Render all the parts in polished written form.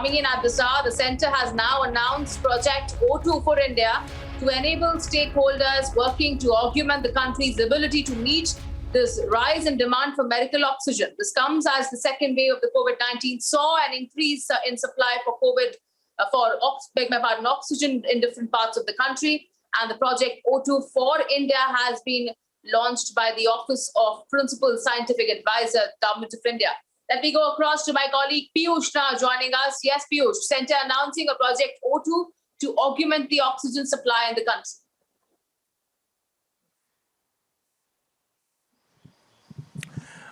coming in at this hour. The centre has now announced Project O2 for India to enable stakeholders working to augment the country's ability to meet this rise in demand for medical oxygen. This comes as the second wave of the COVID-19 saw an increase in supply for oxygen in different parts of the country. And the Project O2 for India has been launched by the Office of Principal Scientific Advisor, Government of India. Let me go across to my colleague Piyush now joining us. Yes, Piyush, Centre announcing a Project O2 to augment the oxygen supply in the country.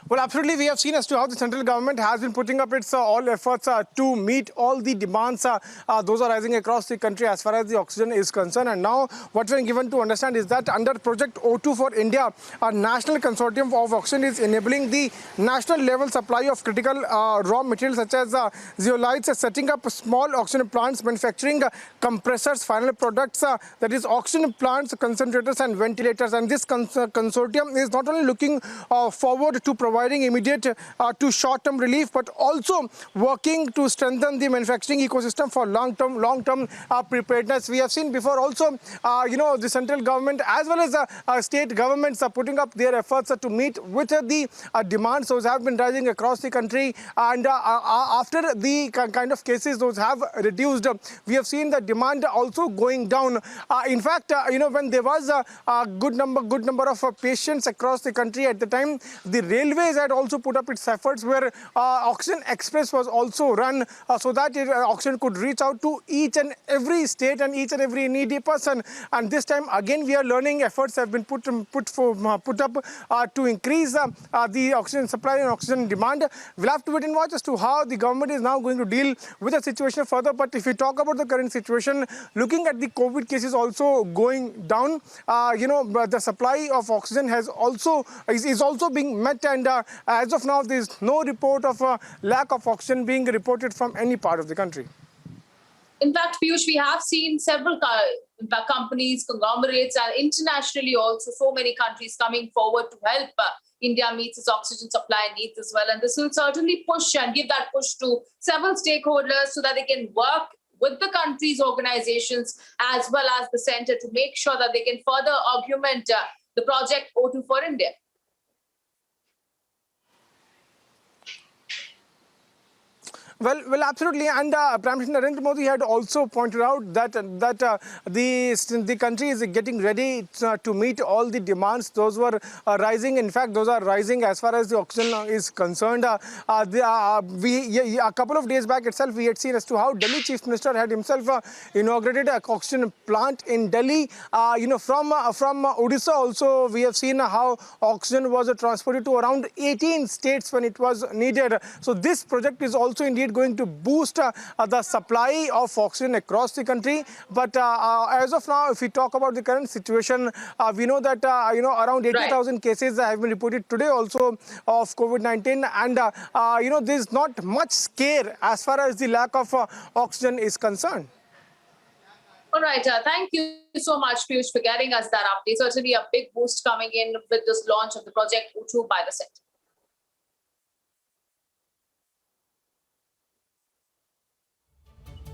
Well, absolutely. We have seen as to how the central government has been putting up its all efforts to meet all the demands. Those are rising across the country as far as the oxygen is concerned. And now what we're given to understand is that under Project O2 for India, a national consortium of oxygen is enabling the national level supply of critical raw materials such as zeolites, setting up small oxygen plants, manufacturing compressors, final products, that is oxygen plants, concentrators and ventilators. And this consortium is not only looking forward to providing immediate to short-term relief, but also working to strengthen the manufacturing ecosystem for long-term preparedness. We have seen before also, the central government as well as state governments are putting up their efforts to meet with the demands. Those have been rising across the country, and after the kind of cases those have reduced, we have seen the demand also going down. In fact, when there was a good number of patients across the country at the time, the railways had also put up its efforts where Oxygen Express was also run so that oxygen could reach out to each and every state and each and every needy person. And this time again we are learning efforts have been put up to increase the oxygen supply and oxygen demand. We'll have to wait and watch as to how the government is now going to deal with the situation further. But if we talk about the current situation, looking at the COVID cases also going down, the supply of oxygen is also being met, and as of now, there is no report of a lack of oxygen being reported from any part of the country. In fact, Piyush, we have seen several companies, conglomerates, and internationally also so many countries coming forward to help India meet its oxygen supply needs as well. And this will certainly push and give that push to several stakeholders so that they can work with the country's organizations as well as the centre to make sure that they can further augment the Project O2 for India. Well, absolutely. And Prime Minister Narendra Modi had also pointed out that the country is getting ready to meet all the demands. Those were rising. In fact, those are rising as far as the oxygen is concerned. A couple of days back itself, we had seen as to how Delhi Chief Minister had himself inaugurated an oxygen plant in Delhi. From Odisha also, we have seen how oxygen was transported to around 18 states when it was needed. So this project is also indeed going to boost the supply of oxygen across the country. But as of now, if we talk about the current situation, we know that around 80,000 cases have been reported today also of COVID-19, and there's not much scare as far as the lack of oxygen is concerned. All right. Thank you so much, Piyush, for getting us that update. Certainly a big boost coming in with this launch of the Project O2 by the centre.